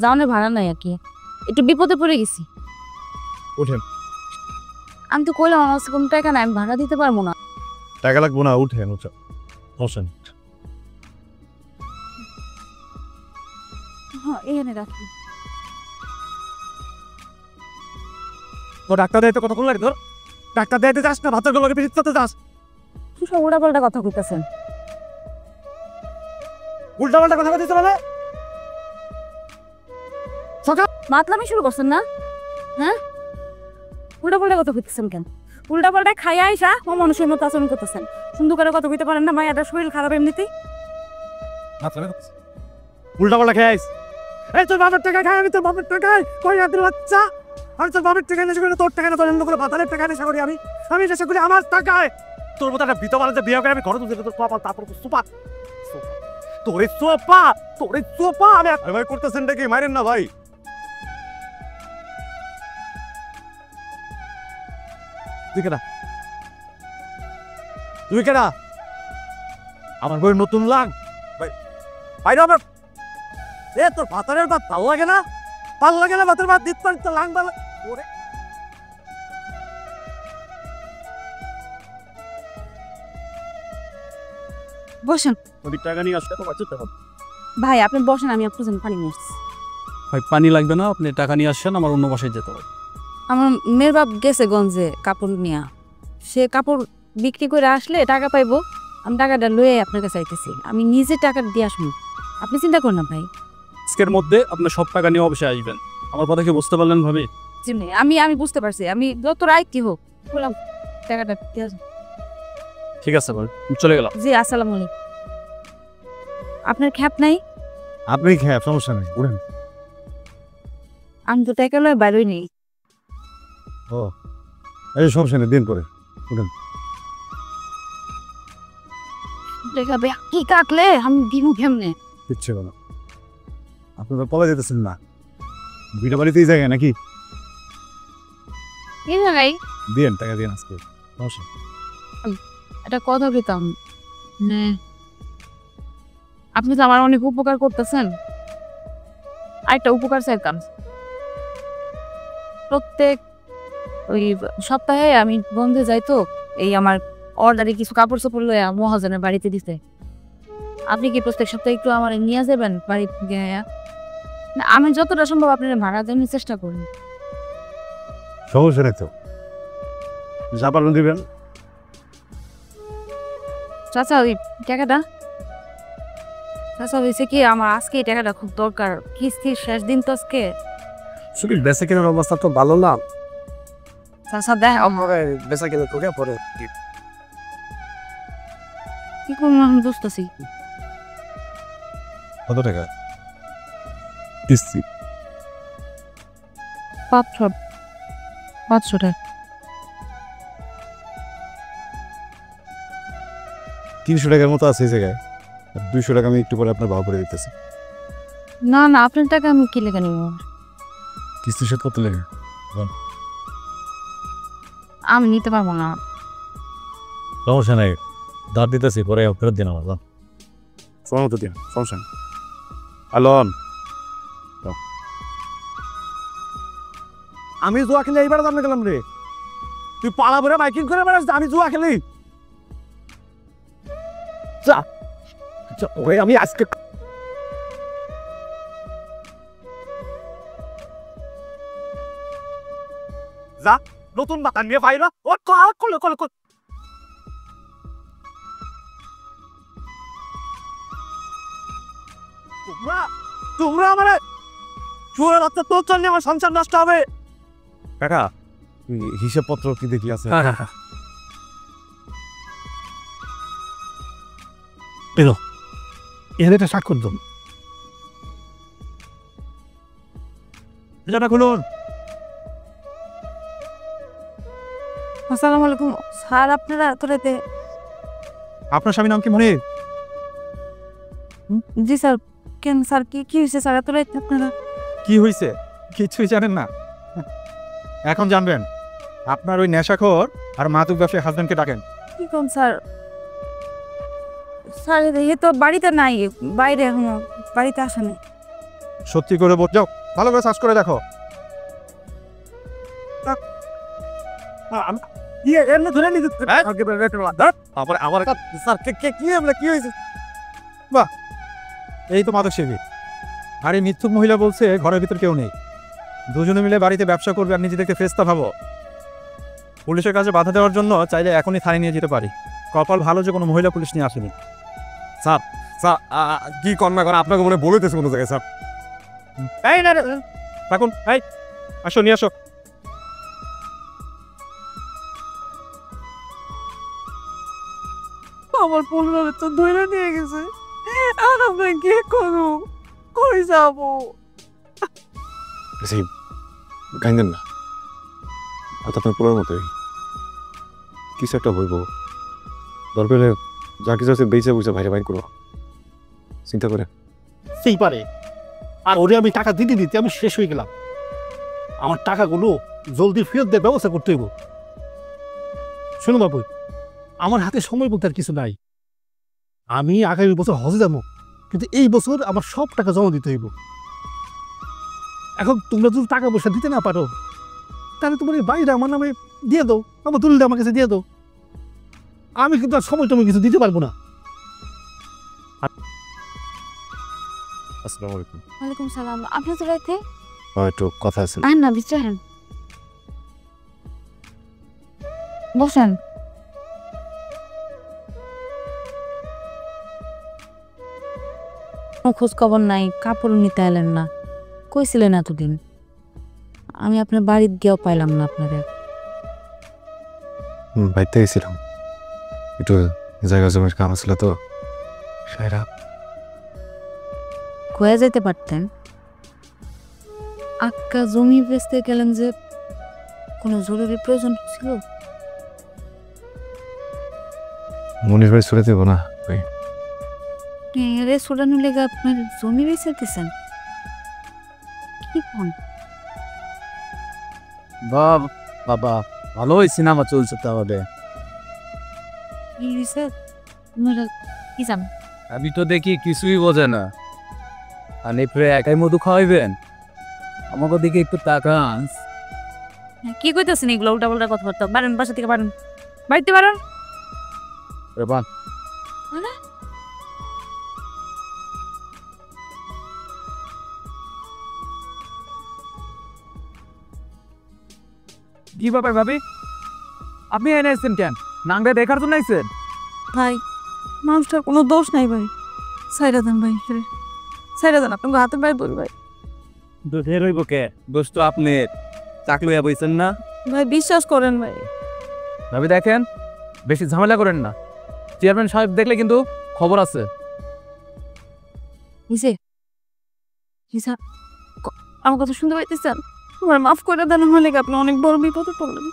যাওয়ানোর ভাড়া নাই আর কি, একটু বিপদে পড়ে গেছি। উঠেন। আমি তো কইলাম আমার কাছে কোনো টাকা নাই, আমি ভাড়া দিতে পারবো না। টাকা লাগবো না, উঠেন বসেন। হ্যাঁ এখানে রাখি। তো ডাক্তার দেয় কতক্ষণ লাগে তোর? ডাক্তার দেয়তে যাস না, ভাতের গলাকে পিছিয়ে করতে যাস। কি সব উল্টাপাল্টা কথা কইতেছেন? উল্টাপাল্টা কথা বলতে চলে। মাতলামি শুরু করছেন না? হ্যাঁ, উল্টাপাল্টা কথা কইতেছেন কেন? উল্টাপাল্টা খাইয়া আইসা ও মানুষের মতো আচরণ করতেছেন। সুন্দর করে কথা কইতে পারেন না? মায়ের শরীর খারাপ এমনিতেই। উল্টাপাল্টা খেয়ে আইস। এই তোর বাপের টাকা খাই, আমি তোর বাপের টাকায় কই রাতের বাচ্চা। আমি তোর বাপের টাকা নেশা করি, তোর টাকা না, তোর অন্য করে ভাতারের টাকা নেশা করি। আমি নেশা করি আমার টাকায়। তোর মতো একটা বিধবা মানুষের বিয়ে করে আমি ঘরে তুলতে তোর পাপা, তারপর সুপা তোরে সোপা আমি ভাই করতেছেন নাকি? মারেন না ভাই। তুই কেনা আমার বই নতুন লাগ বাইরে আমার। এ তোর ভাতারের ভাত ভাল লাগে না? ভাল লাগে না ভাতের ভাত দিতে পারি? তো লাং ভালো ওরে। বসেন নদীর টাকা নিয়ে আসলে তো বাঁচতে হবে। ভাই, আপনি বসেন, আমি আপনার জন্য পানি নিয়ে আসছি। ভাই পানি লাগবে না, আপনি টাকা নিয়ে আসছেন, আমার অন্য বাসায় যেতে হবে। আমার মেয়ের বাপ গেছে গঞ্জে কাপড় নিয়া, সে কাপড় বিক্রি করে আসলে টাকা পাইবো। আমি টাকাটা লয়ে আপনার কাছে চাইতেছি, আমি নিজে টাকা দিয়ে আসবো, আপনি চিন্তা করুন না ভাই। আজকের মধ্যে আপনার সব টাকা নিয়ে অবশ্যই আসবেন। আমার কথা কি বুঝতে পারলেন ভাবি? চিমনি আমি বুঝতে পারছি, আমি যত রায় কি হোক বললাম টাকাটা দিয়ে আসবো। ঠিক আছে ভাই, চলে গেলাম। জি আসসালামু আলাইকুম। আপনার খ্যাপ নাই? আপনি খেয়ে সমস্যা নেই, উঠেন। আমি তো টাকা লয় বাইরই নেই। ও এই সমস্যা নেই, দিন করে উঠেন। টাকা কি কাটলে আমি দিমু কেমনে? ইচ্ছে করো, আপনি তো পলা যেতেছেন না, বিটা বাড়িতেই জায়গায় নাকি? কি জায়গায়? দিন টাকা দিন আজকে, সমস্যা। এটা কথা পেতাম, আপনি তো আমার অনেক উপকার করতেছেন। আরেকটা উপকার চাইতাম, প্রত্যেক ওই সপ্তাহে আমি বন্ধে যাই তো, এই আমার অর্ডারে কিছু কাপড় চোপড় লইয়া মহাজনের বাড়িতে দিতে। আপনি কি প্রত্যেক সপ্তাহে একটু আমার নিয়ে যাবেন বাড়ি গিয়া? না, আমি যতটা সম্ভব আপনার ভাড়া দেওয়ার চেষ্টা করি। সমস্যা নেই তো, যা পারেন দিবেন। চাচা ওই টাকাটা, চাচা হয়েছে কি আমার আজকে এই টাকাটা খুব দরকার, কিস্তির শেষ দিন তো আজকে। শুধু বেঁচে কেনার অবস্থা তো ভালো না। চাচা দেখ বেঁচে কেনা তোকে পরে কি করবো আমি বুঝতেছি। কত টাকা কিস্তি? 500 টাকা। 300 টাকার মতো আছে এই জায়গায়, 200 টাকা আমি একটু পরে আপনার ভাব করে দিতেছি। না না, আপনার টাকা আমি কি লেগে নিব? কিস্তি শোধ কত লেগে? আমি নিতে পারবো না। সমস্যা নেই, ধার দিতেছি, পরে ফেরত দিন আমার। সময় মতো দিন, সমস্যা নেই। আলন আমি জুয়া খেলে এইবার জানতে গেলাম রে, তুই পাড়া ভরে বাইকিং করে বেড়াস, আমি জুয়া খেলি। ওই আমি আজকে যা নতুন বাতান নিয়ে পাইল ও কলে কলে কলে। তোমরা আমার চুয়ার রাস্তা তোর জন্য আমার সংসার নষ্ট হবে। কাকা হিসাবপত্র কি দেখি আছে? এলো এখানে একটা স্বাক্ষর দাও। এটা খুলুন। আসসালামু আলাইকুম স্যার, আপনারা তোরাতে? আপনার স্বামীর নাম কি মনে? জি স্যার। কেন স্যার, কি হয়েছে স্যার তোরাতে আপনারা? কি হয়েছে? কিছুই জানেন না, এখন জানবেন। আপনার ওই নেশাখোর আর মাদক ব্যবসায়ী হাজবেন্ডকে ডাকেন। কি কোন স্যার? স্যার এ তো বাড়িতে নাই, বাইরে এখনো বাড়িতে আসে নাই। সত্যি করে বল, যাও ভালো করে সার্চ করে দেখো। এমনি ধরে নিতে হ্যাঁ? আমার স্যার কি আমরা কি হয়েছে? এই তো মাদক সেবী। আর এই মিথ্যুক মহিলা বলছে ঘরের ভিতর কেউ নেই, দুজনে মিলে বাড়িতে ব্যবসা করবে আর নিজেদেরকে ফেস্তা ভাবো। পুলিশের কাছে বাধা দেওয়ার জন্য চাইলে এখনই থানায় নিয়ে যেতে পারি। কপাল ভালো যে কোনো মহিলা পুলিশ নিয়ে আসেনি। স্যার স্যার কি কন্যা করে আপনাকে মনে বলেতেছে কোনো জায়গায় স্যার? এই না থাকুন, এই আসো নিয়ে আসো। আমার পরিবারে তো ধরে নিয়ে গেছে, আর আমরা কি করবো, কই যাবো? কাইন্দেন না, আর আপনার পোলার মতোই কিছু একটা হইব। দরকার হলে যা কিছু আছে বেঁচে বুঝে বাইরে বাইর করো, চিন্তা করে। সেই পারে। আর ওরে আমি টাকা দিতে দিতে আমি শেষ হয়ে গেলাম। আমার টাকাগুলো জলদি ফেরত দেওয়ার ব্যবস্থা করতে হইব। শোনো বাবু, আমার হাতে সময় বলতে আর কিছু নাই। আমি আগামী বছর হজে যাবো, কিন্তু এই বছর আমার সব টাকা জমা দিতে হইব। এখন তোমরা যদি টাকা পয়সা দিতে না পারো, তাহলে তোমার এই বাড়িটা আমার নামে দিয়ে দাও, আমার দলিলটা আমার কাছে দিয়ে দাও। আমি কিন্তু আর সময় টময় কিছু দিতে পারবো না। আসসালামু আলাইকুম। ওয়ালাইকুম সালাম। আপনি তো রাইতে একটু কথা আছে। আহেন না, ভিতরে আহেন, বসেন। কোনো খোঁজ খবর নাই, কাপড় নিতে এলেন না, কইছিলেন এতদিন। আমি আপনার বাড়িতে গিয়েও পাইলাম না আপনারে। বাড়িতে গেছিলাম, একটু জায়গা জমির কাম ছিল তো। সাইরা কয়ে যেতে পারতেন। আক্কা জমি বেচতে গেলেন যে কোনো জরুরি প্রয়োজন ছিল? মনির ভাই ছুড়ে দেবো না ওই রেস্টুরেন্ট লেগে আপনার জমি বেচে দিচ্ছেন? কি ফোন? বাবা ভালোই সিনেমা চলছে তাহলে। কি হয়েছে? আপনারা কি জান? আমি তো দেখি কিছুই বোঝে না। আর নেপড়ে একাই মধু খাওয়াইবেন? আমাকে দিকে একটু তাকান। কি কইতেছেন এগুলো উল্টা পাল্টা কথাবার্তা? বারেন, বাসা থেকে বারেন, বাড়িতে বারেন। রেবান মানে কি ব্যাপার ভাবি, আপনি এনে এসেছেন কেন? নাঙ্গা দেখার জন্য আইছেন? ভাই মানুষটার কোনো দোষ নাই ভাই, সাইরা দেন ভাই, সাইরা দেন, আপনাকে হাতে পায়ে ধরি ভাই। দোষের হইব কে? দোষ তো আপনি চাকলুয়া বইছেন না। ভাই বিশ্বাস করেন ভাই। ভাবি দেখেন, বেশি ঝামেলা করেন না। চেয়ারম্যান সাহেব দেখলে কিন্তু খবর আছে। হিসে হিসা আমার কথা শুনতে পাইতেছেন? আমার মাফ করে দেন, হলে আপনি অনেক বড় বিপদে পড়লেন।